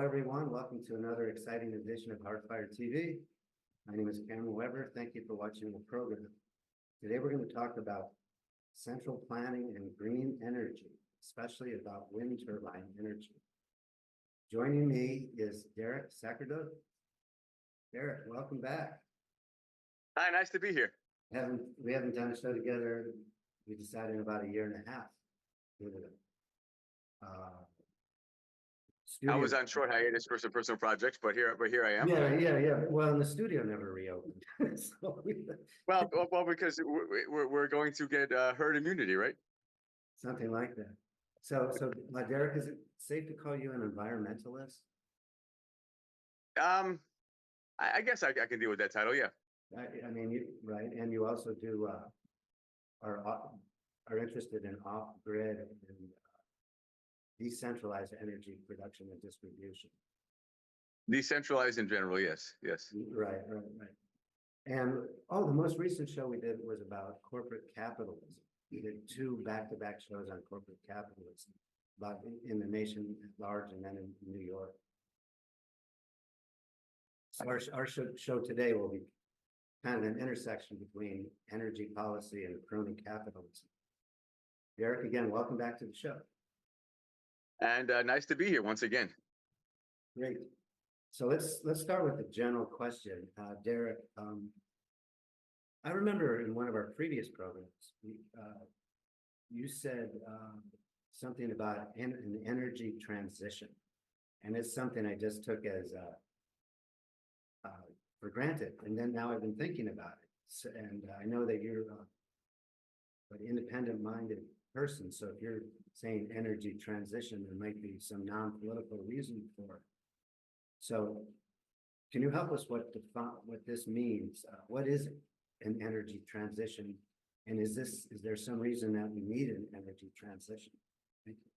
everyone. Welcome to another exciting edition of Hardfire TV. My name is Cameron Weber. Thank you for watching the program. Today, we're going to talk about central planning and green energy, especially about wind turbine energy. Joining me is Derek Sacerdote. Derek, welcome back. Hi, nice to be here. We haven't done a show together. We decided in about a year and a half. I was on short hiatus for some personal projects, but here I am. Yeah. Well, and the studio never reopened. Well, because we're going to get herd immunity, right? Something like that. So, Derek, is it safe to call you an environmentalist? I guess I can deal with that title. Yeah. I mean, right, and you also do are interested in off-grid and decentralized energy production and distribution. Decentralized in general, yes. Right. And the most recent show we did was about corporate capitalism. We did two back-to-back shows on corporate capitalism, about in the nation at large and then in New York. So our show today will be kind of an intersection between energy policy and crony capitalism. Derek, again, welcome back to the show. And nice to be here once again. Great. So let's start with the general question. Derek, I remember in one of our previous programs, you said something about an energy transition. And it's something I just took as for granted. And then now I've been thinking about it. So, and I know that you're an independent-minded person. So if you're saying energy transition, there might be some non-political reason for it. So can you help us what this means? What is an energy transition? And is there some reason that we need an energy transition? Thank you.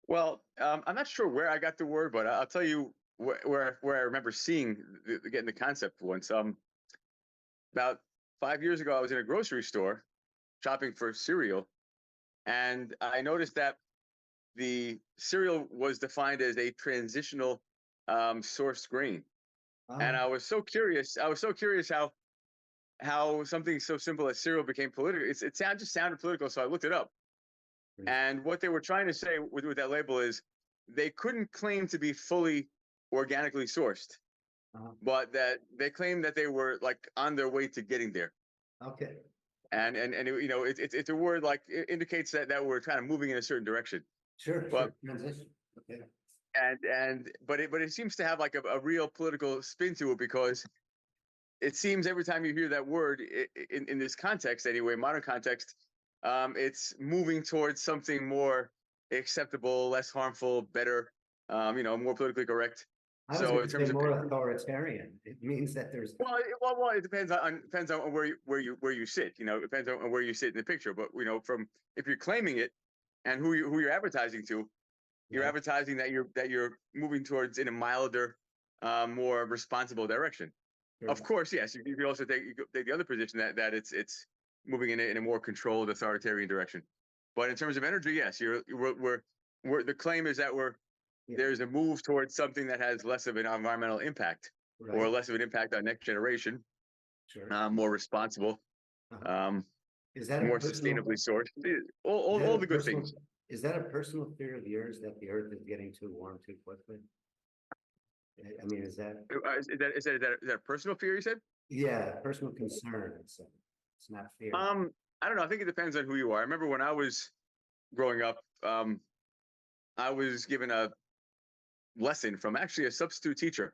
Well, I'm not sure where I got the word, but I'll tell you where I remember getting the concept once. About 5 years ago, I was in a grocery store shopping for cereal, and I noticed that the cereal was defined as a transitional sourced grain. And I was so curious how something so simple as cereal became political. It just sounded political, so I looked it up. And what they were trying to say with that label is they couldn't claim to be fully organically sourced, but that they claimed that they were like on their way to getting there. Okay. And it's a word like it indicates that we're kind of moving in a certain direction. Sure. Transition. Okay. But it seems to have like a real political spin to it, because it seems every time you hear that word in this context, anyway, modern context, it's moving towards something more acceptable, less harmful, better, more politically correct. So in terms of more authoritarian, it means that there's it depends on where you sit. It depends on where you sit in the picture. But from if you're claiming it and who you're advertising to, you're advertising that you're moving towards in a milder, more responsible direction. Sure. Of course, yes. You could also take the other position that it's moving in a more controlled, authoritarian direction. But in terms of energy, yes, the claim is that there's a move towards something that has less of an environmental impact, or less of an impact on next generation. Sure. More responsible, is that more sustainably sourced. All the good things. Is that a personal fear of yours that the Earth is getting too warm too quickly? I mean, is that a personal fear, you said? Yeah, personal concern. It's not fear. I don't know. I think it depends on who you are. I remember when I was growing up, I was given a lesson from actually a substitute teacher,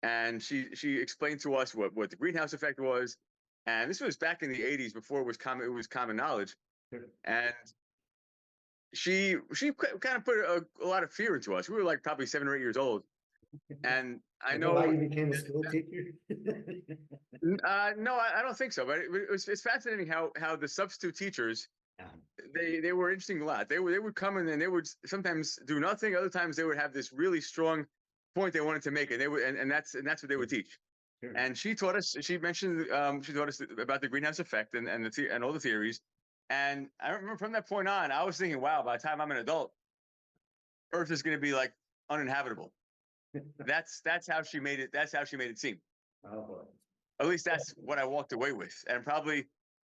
and she explained to us what the greenhouse effect was, and this was back in the 80s before it was common knowledge. Sure. And she kind of put a lot of fear into us. We were like probably 7 or 8 years old, and I know why you became a school teacher. No, I don't think so. But it's fascinating how the substitute teachers, they were interesting a lot. They would come in and they would sometimes do nothing. Other times they would have this really strong point they wanted to make, and that's what they would teach. Sure. And she taught us. She taught us about the greenhouse effect and all the theories. And I remember from that point on, I was thinking, wow, by the time I'm an adult, Earth is going to be like uninhabitable. That's how she made it. That's how she made it seem. Oh, boy. At least that's what I walked away with. And probably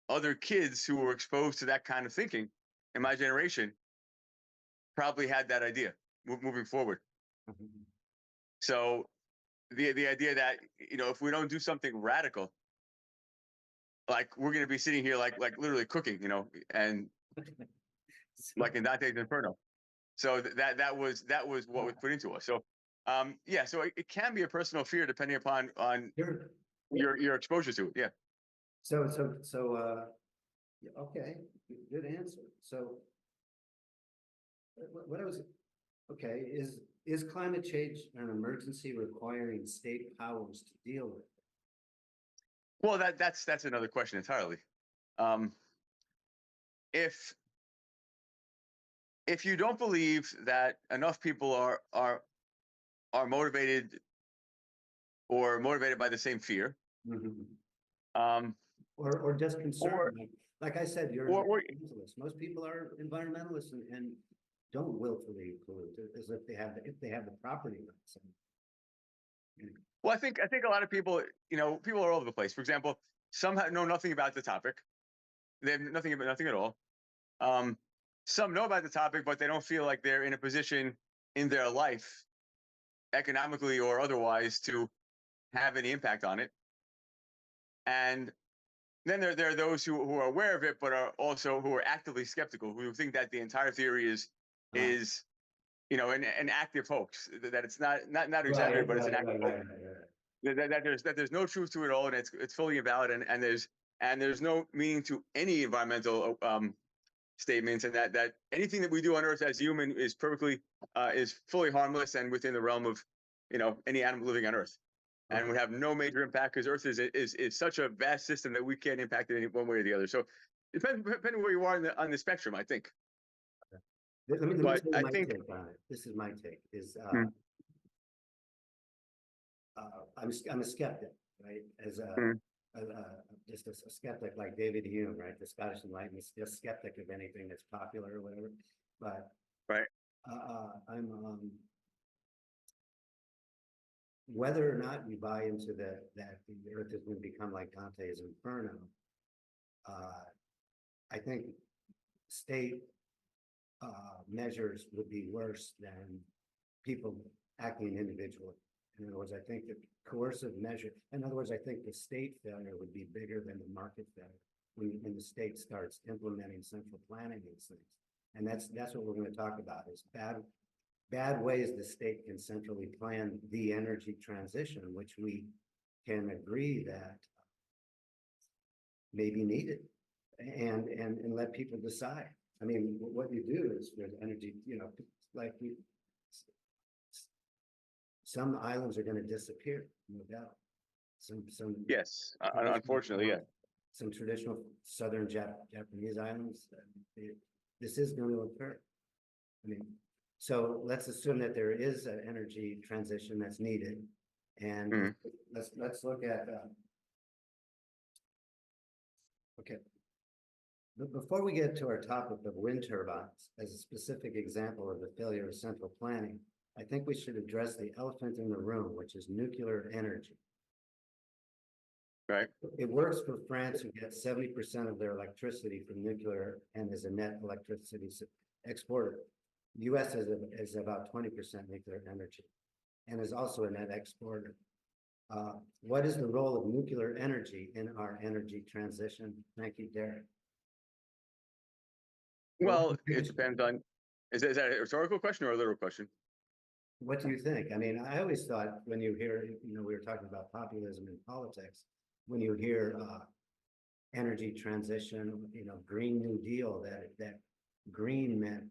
other kids who were exposed to that kind of thinking in my generation probably had that idea moving forward. Mhm. So the idea that, if we don't do something radical, like we're going to be sitting here like literally cooking, and like in Dante's Inferno. So that was what was put into us. So yeah, so it can be a personal fear depending upon Sure. your exposure to it. Yeah. Yeah, okay, good answer. So what I was, okay, is climate change an emergency requiring state powers to deal with? Well, that's another question entirely. Um, if if you don't believe that enough people are motivated or motivated by the same fear, Mhm. um, Or just or concerned, like I said, you're an or environmentalist. Most people are environmentalists and don't willfully pollute as if they have the property rights. well, I think a lot of people, people are all over the place. For example, some know nothing about the topic. They have nothing at all. Um, some know about the topic, but they don't feel like they're in a position in their life, economically or otherwise, to have any impact on it. And then there are those who are aware of it, but are also who are actively skeptical, who think that the entire theory Uh, is an active hoax, that it's not exaggerated, right, but it's an right, active right, hoax. right, right, right. That there's no truth to it all, and it's fully invalid, and there's no meaning to any environmental statements, and that anything that we do on Earth as human is perfectly is fully harmless and within the realm of any animal living on Earth, and Okay. would have no major impact because Earth is such a vast system that we can't impact it in one way or the other. So depending where you are on the spectrum, I think. Let me But tell you I my think take on it. This is my take, mm, I'm a skeptic, right? As mm, just a skeptic like David Hume, right? The Scottish Enlightenment, just skeptic of anything that's popular or whatever. But right, I'm whether or not you buy into that the Earth is going to become like Dante's Inferno. Uh, I think state measures would be worse than people acting individually. In other words, I think the coercive measure, in other words, I think the state failure would be bigger than the market failure when the state starts implementing central planning these things. And that's what we're going to talk about is bad ways the state can centrally plan the energy transition, which we can agree that may be needed and let people decide. I mean, what you do is there's energy, like some islands are going to disappear, no doubt. Some yes, traditional, unfortunately, yeah. some traditional southern Japanese islands. This is going to occur. I mean, so let's assume that there is an energy transition that's needed, and Mm, let's look at. Okay, but before we get to our topic of wind turbines as a specific example of the failure of central planning, I think we should address the elephant in the room, which is nuclear energy. right. It works for France, who gets 70% of their electricity from nuclear and is a net electricity exporter. The US is about 20% nuclear energy and is also a net exporter. What is the role of nuclear energy in our energy transition? Thank you, Derek. Well, it depends on. Is that a rhetorical question or a literal question? What do you think? I mean, I always thought when you hear, we were talking about populism in politics, when you hear energy transition, Green New Deal, that green meant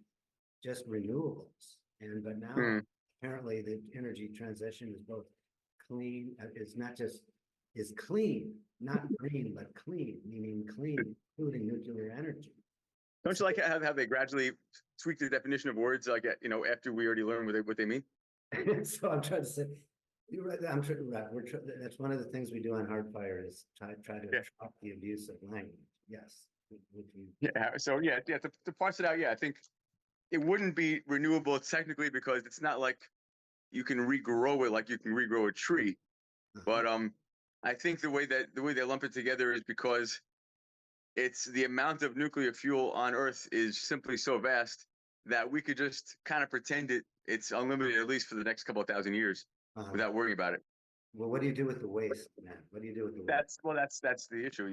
just renewables. But now Mm. apparently the energy transition is both clean, it's not just is clean, not green, but clean, meaning clean, including nuclear energy. Don't you like how they gradually tweak the definition of words, like after we already learned what they mean? So I'm trying to say, you're right. I'm sure right. That's one of the things we do on Hardfire is try to Yeah. stop the abuse of language. Yes. Yeah. So yeah. To parse it out, yeah, I think it wouldn't be renewable technically because it's not like you can regrow it like you can regrow a tree. Uh-huh. But I think the way they lump it together is because it's the amount of nuclear fuel on Earth is simply so vast that we could just kind of pretend it's unlimited, at least for the next couple of thousand years, Uh-huh. without worrying about it. Well, what do you do with the waste, man? What do you do with the waste? That's the issue.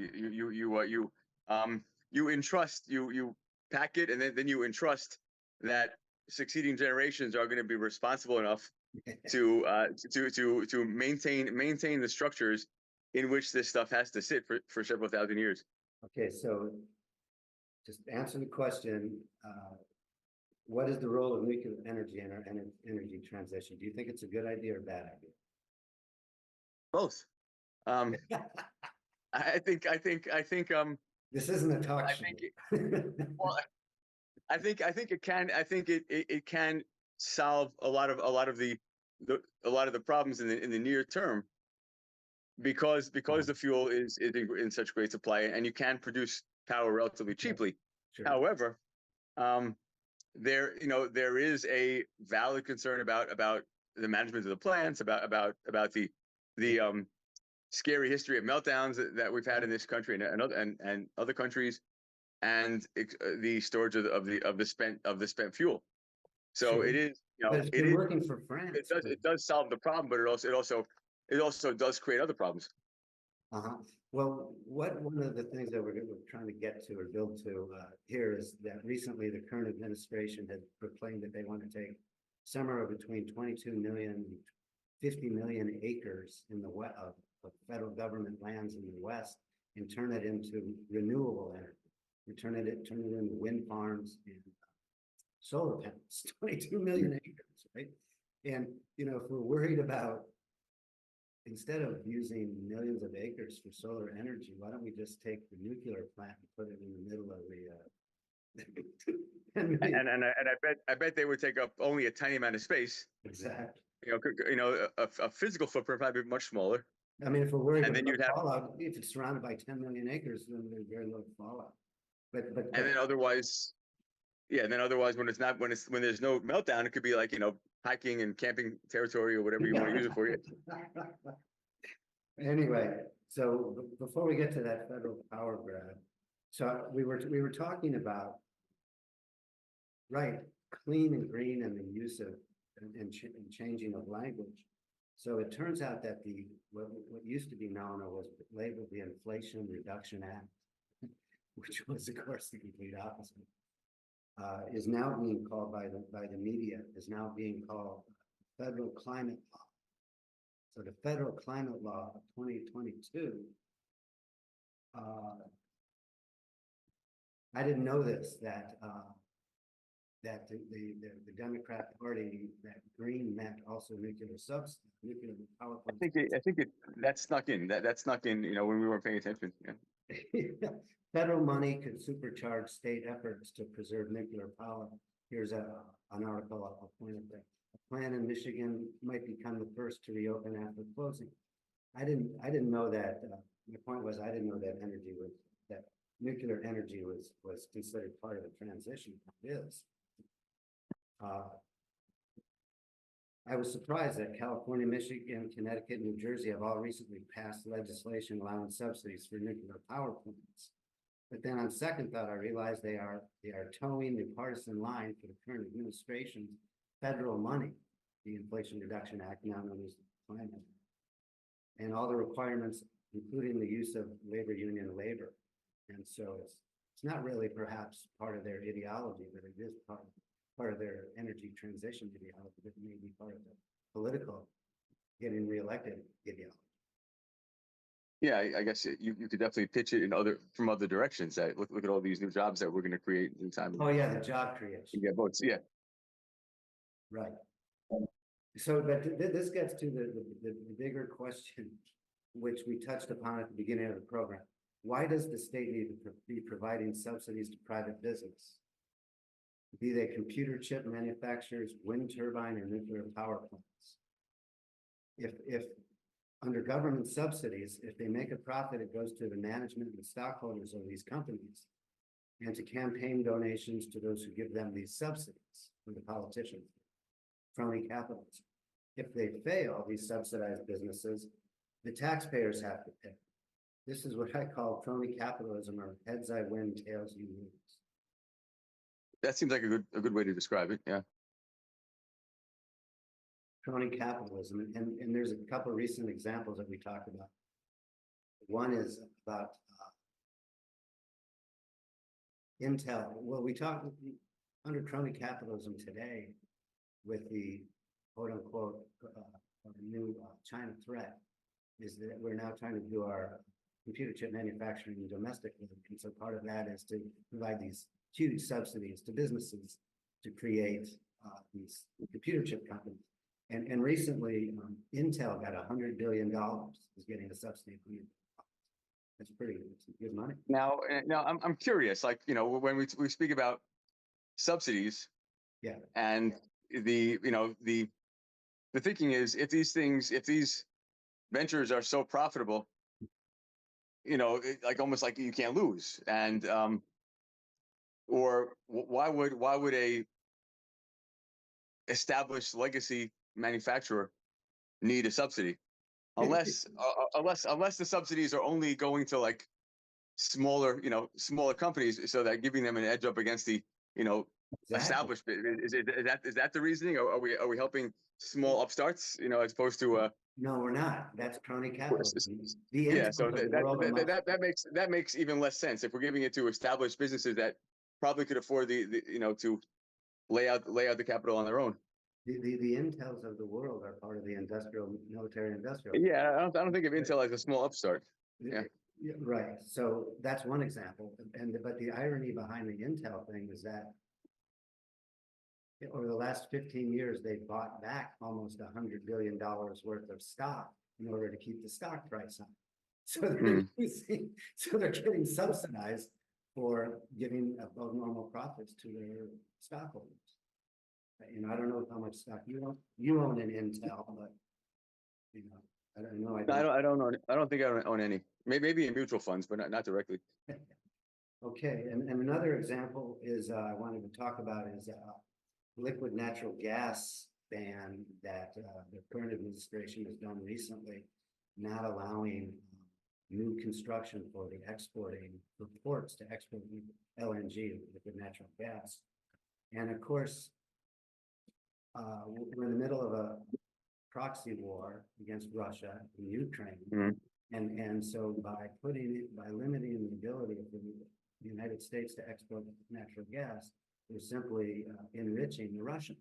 You entrust, you pack it, and then you entrust that succeeding generations are going to be responsible enough to maintain the structures in which this stuff has to sit for several thousand years. Okay, so just answer the question. What is the role of nuclear energy in our energy transition? Do you think it's a good idea or a bad idea? Both. I think This isn't a talk show. Well, I think it can. I think it can solve a lot of the problems in the near term, because the fuel is in such great supply, and you can produce power relatively cheaply. Sure. However, there is a valid concern about the management of the plants, about the scary history of meltdowns that we've had in this country and other countries, and the storage of the spent fuel. So Sure. it is, But it's been working for France. It does solve the problem, but it also does create other problems. Uh-huh. Well, one of the things that we're trying to get to or build to here is that recently the current administration had proclaimed that they want to take somewhere between 22 million and 50 million acres in the of federal government lands in the West and turn it into renewable energy. And turn it into wind farms and solar panels. 22 million acres, right? And if we're worried about, instead of using millions of acres for solar energy, why don't we just take the nuclear plant and put it in the middle of the and I bet they would take up only a tiny amount of space. Exactly. A physical footprint probably be much smaller. I mean, if we're worried and about then you'd fallout, if it's surrounded by 10 million acres, then there's very little fallout. But and then otherwise, when there's no meltdown, it could be like hiking and camping territory or whatever you want to use it for. Anyway, so before we get to that federal power grab, so we were talking about, right, clean and green and the use of and changing of language. So it turns out that what used to be known or was labeled the Inflation Reduction Act, which was of course the complete opposite, is now being called by the media is now being called federal climate law. So the federal climate law of 2022, I didn't know this, that the Democrat Party, that green meant also nuclear power plants. I think that snuck in. That snuck in, when we weren't paying attention. Yeah. Federal money could supercharge state efforts to preserve nuclear power. Here's an article I'll point at there. A plant in Michigan might become the first to reopen after closing. I didn't know that. My point was, I didn't know that nuclear energy was considered part of the transition. It is. I was surprised that California, Michigan, Connecticut, New Jersey have all recently passed legislation allowing subsidies for nuclear power plants. But then on second thought, I realized they are towing the partisan line for the current administration's federal money, the Inflation Reduction Act, now known as the Climate Act, and all the requirements, including the use of labor union labor. And so it's not really perhaps part of their ideology, but it is part of their energy transition ideology, but may be part of the political getting reelected ideology. Yeah, I guess you could definitely pitch it from other directions. That look at all these new jobs that we're going to create in time. Oh yeah, the job creation. Yeah, votes. Yeah. Right. So, but this gets to the bigger question, which we touched upon at the beginning of the program. Why does the state need to be providing subsidies to private business? Be they computer chip manufacturers, wind turbine, or nuclear power plants. If under government subsidies, if they make a profit, it goes to the management and the stockholders of these companies, and to campaign donations to those who give them these subsidies, for the politicians, phony capitalism. if they fail, these subsidized businesses, the taxpayers have to pay. This is what I call crony capitalism, or heads I win, tails you lose. That seems like a good way to describe it. Yeah. Crony capitalism, and there's a couple of recent examples that we talked about. One is about Intel. Well, we talk under crony capitalism today with the quote unquote new China threat, is that we're now trying to do our computer chip manufacturing domestically. And so part of that is to provide these huge subsidies to businesses to create these computer chip companies. And recently, Intel got $100 billion is getting a subsidy from you. That's pretty good money. Now, I'm curious. Like, you know, when we speak about subsidies, yeah, and the thinking is, if these ventures are so profitable, you know, like almost like you can't lose, and or why would a established legacy manufacturer need a subsidy, unless the subsidies are only going to like smaller companies, so that giving them an edge up against the established. Is that the reasoning? Are we helping small upstarts, as opposed to no, we're not. That's crony capitalism. Yeah, so that makes even less sense if we're giving it to established businesses that probably could afford to lay out the capital on their own. The Intels of the world are part of the military industrial. Yeah, I don't think of Intel as a small upstart. Yeah. Yeah, right. So that's one example. But the irony behind the Intel thing is that over the last 15 years, they've bought back almost $100 billion worth of stock in order to keep the stock price up. So they're getting subsidized for giving above normal profits to their stockholders. I don't know how much stock you own in Intel, but I don't know. I don't own. I don't think I own any. Maybe in mutual funds, but not directly. Okay, and another example is I wanted to talk about is liquid natural gas ban that the current administration has done recently, not allowing new construction for ports to export LNG, liquid natural gas. And of course, we're in the middle of a proxy war against Russia and Ukraine. Mm-hmm. And so by limiting the ability of the United States to export natural gas, we're simply enriching the Russians.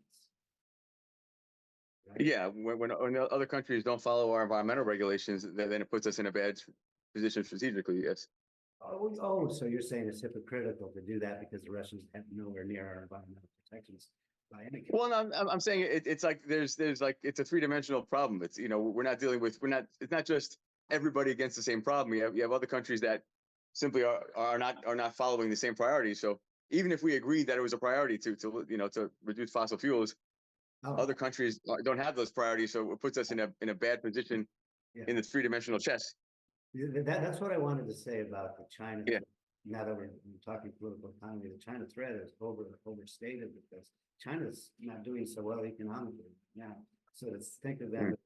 Right? Yeah, when other countries don't follow our environmental regulations, then it puts us in a bad position strategically. Yes. Oh, so you're saying it's hypocritical to do that because the Russians have nowhere near our environmental protections by any case. Well, no, I'm saying it's like there's like it's a three-dimensional problem. It's it's not just everybody against the same problem. You have other countries that simply are not following the same priorities. So even if we agreed that it was a priority to reduce fossil fuels, other countries don't have those priorities. So it puts us in a bad position in the three-dimensional chess. That's what I wanted to say about the China. Yeah. Now that we're talking political economy, the China threat is overstated because China's not doing so well economically now. So to think of them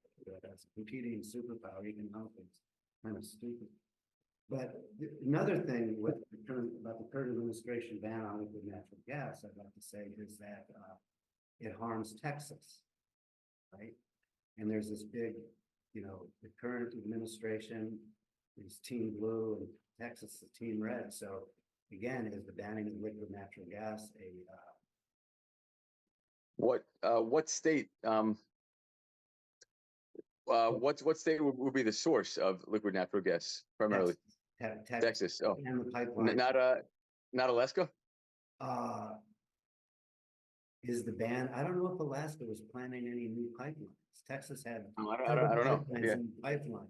as a competing superpower economically is kind of stupid. But another thing about the current administration ban on liquid natural gas, I'd like to say, is that it harms Texas, right? And there's this big, the current administration is Team Blue and Texas is Team Red. So again, is the banning of liquid natural gas What state? What state would be the source of liquid natural gas primarily? Texas. Oh, and the pipeline. Not Alaska. Is the ban? I don't know if Alaska was planning any new pipelines. Texas had. I don't know. Yeah. Pipeline.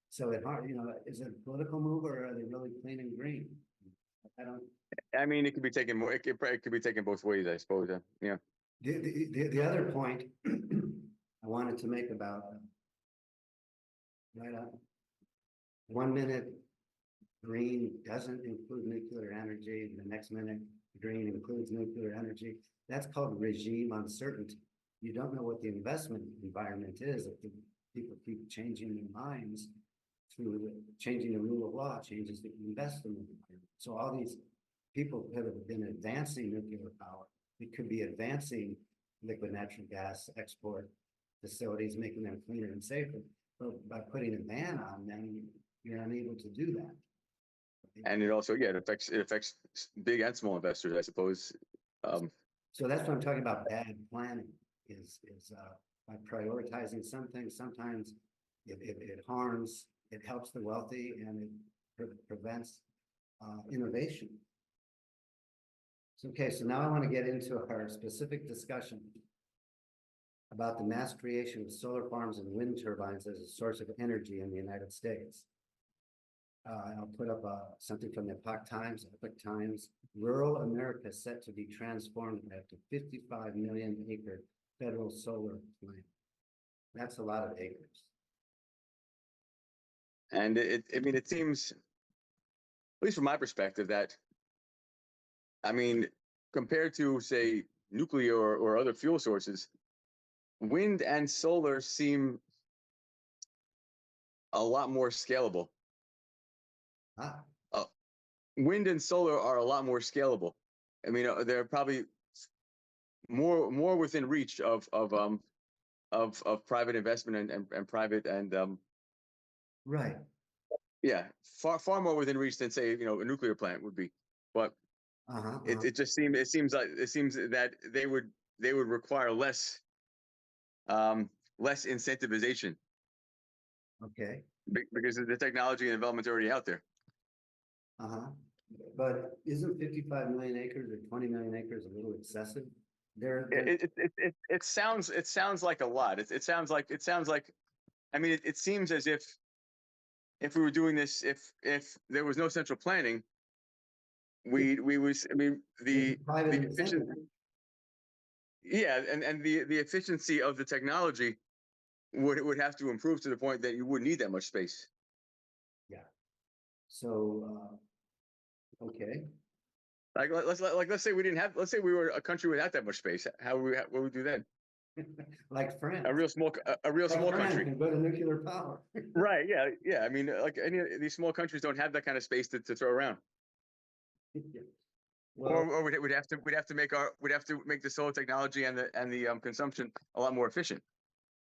So is it a political move or are they really clean and green? I don't. I mean, it could be taken more. It could be taken both ways, I suppose. Yeah. The other point I wanted to make about 1 minute green doesn't include nuclear energy. The next minute green includes nuclear energy. That's called regime uncertainty. you don't know what the investment environment is if the people keep changing their minds through changing the rule of law, changes the investment environment. So all these people that have been advancing nuclear power, it could be advancing liquid natural gas export facilities, making them cleaner and safer. But by putting a ban on them, you're unable to do that. And it also, yeah, it affects big and small investors, I suppose. So that's what I'm talking about. Bad planning is by prioritizing some things. Sometimes it harms. It helps the wealthy and it prevents innovation. So, okay, so now I want to get into our specific discussion about the mass creation of solar farms and wind turbines as a source of energy in the United States. I'll put up something from the Epoch Times. Rural America set to be transformed at the 55 million acre federal solar plant. That's a lot of acres. And I mean, it seems, at least from my perspective, that, I mean, compared to, say, nuclear or other fuel sources, wind and solar seem a lot more scalable. Ah, Wind and solar are a lot more scalable. I mean, they're probably more within reach of private investment and private and right. yeah, far more within reach than, say, a nuclear plant would be. But it seems that they would require less incentivization. Okay. Because the technology and development already out there. But isn't 55 million acres or 20 million acres a little excessive? It sounds like a lot. It sounds like, I mean, it seems as if we were doing this, if there was no central planning, we was, I mean, the efficiency, yeah, and the efficiency of the technology would have to improve to the point that you wouldn't need that much space. Yeah. So, okay. Let's say we didn't have, let's say we were a country without that much space. What would we do then? Like France. A real small country. Can go to nuclear power. Right. Yeah. Yeah. I mean, like any of these small countries don't have that kind of space to throw around. Yeah. Well, Or we'd have to make the solar technology and the consumption a lot more efficient.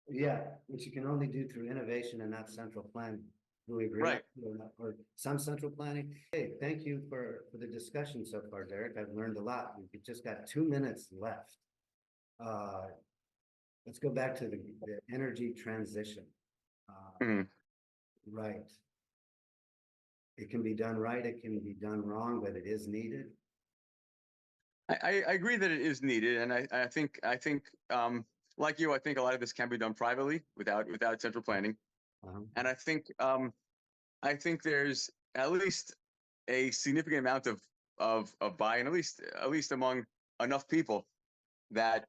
yeah, which you can only do through innovation and not central planning. Do we agree? Right. Or some central planning. Hey, thank you for the discussion so far, Derek. I've learned a lot. We've just got 2 minutes left. Let's go back to the energy transition. Right. It can be done right. It can be done wrong, but it is needed. I agree that it is needed, and I think like you, I think a lot of this can be done privately without central planning. And I think there's at least a significant amount of buy-in, at least among enough people, that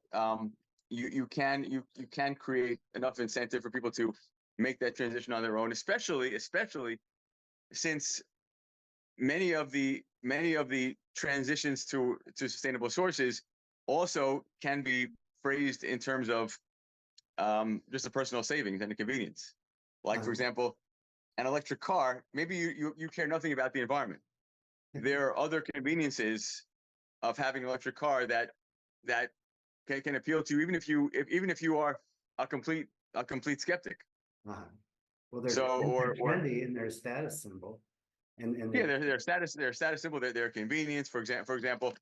you can create enough incentive for people to make that transition on their own, especially since many of the transitions to sustainable sources also can be phrased in terms of just the personal savings and the convenience. Like, for example, an electric car, maybe you care nothing about the environment. There are other conveniences of having an electric car that can appeal to you, even if you are a complete skeptic. Well, they're trendy in their status symbol. And yeah, their status symbol, their convenience. For example,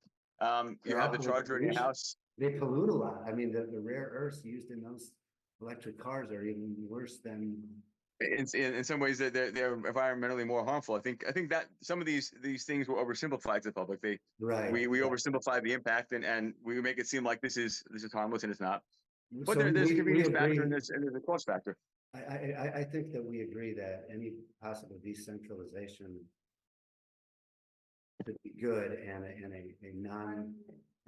you have the charger in your house. They pollute a lot. I mean, the rare earths used in those electric cars are even worse than. In some ways, they're environmentally more harmful. I think that some of these things were oversimplified to the public. We oversimplify the impact and we make it seem like this is harmless, and it's not. But So there's a convenience factor and there's a cost factor. I think that we agree that any possible decentralization could be good, and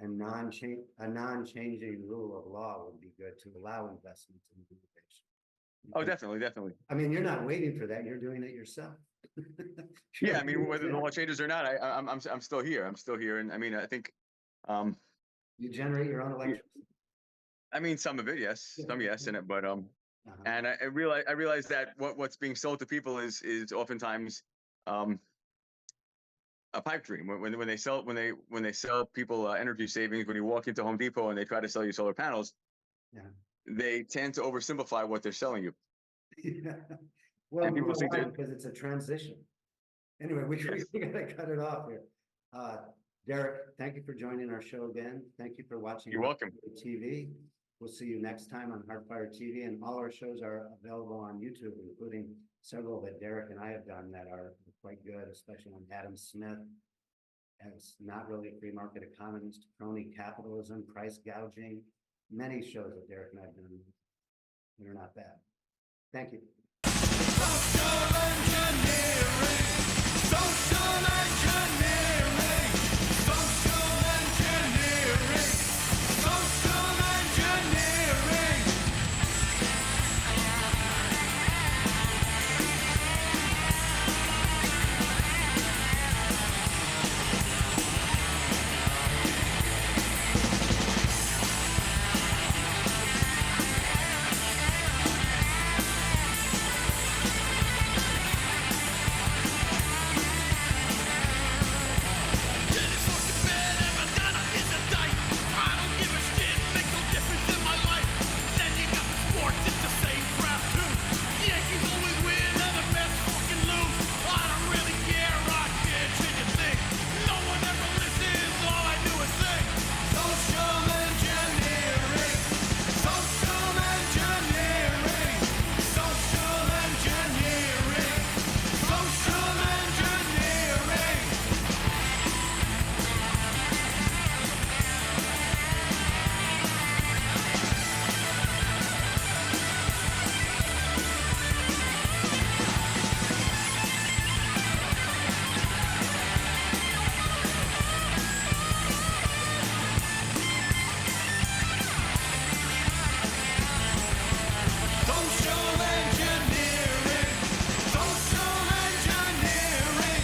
a non-changing rule of law would be good to allow investment in innovation. Oh, definitely. I mean, you're not waiting for that; you're doing it yourself. Yeah, I mean, whether the law changes or not, I'm still here. And I mean, I think you generate your own electricity. I mean, some of it, yes, some yes in it, but Uh-huh. and I realize that what's being sold to people is oftentimes a pipe dream. When they sell people energy savings, when you walk into Home Depot and they try to sell you solar panels, Yeah. they tend to oversimplify what they're selling you. Yeah. Well, And you people know think why? that Because it's a transition. Anyway, yes, we gotta cut it off here. Derek, thank you for joining our show again. Thank you for watching you're welcome. Hardfire TV. We'll see you next time on Hardfire TV, and all our shows are available on YouTube, including several that Derek and I have done that are quite good, especially on Adam Smith. And it's not really a free market economist, crony capitalism, price gouging. Many shows that Derek and I have done that are not bad. Thank you. Social engineering, social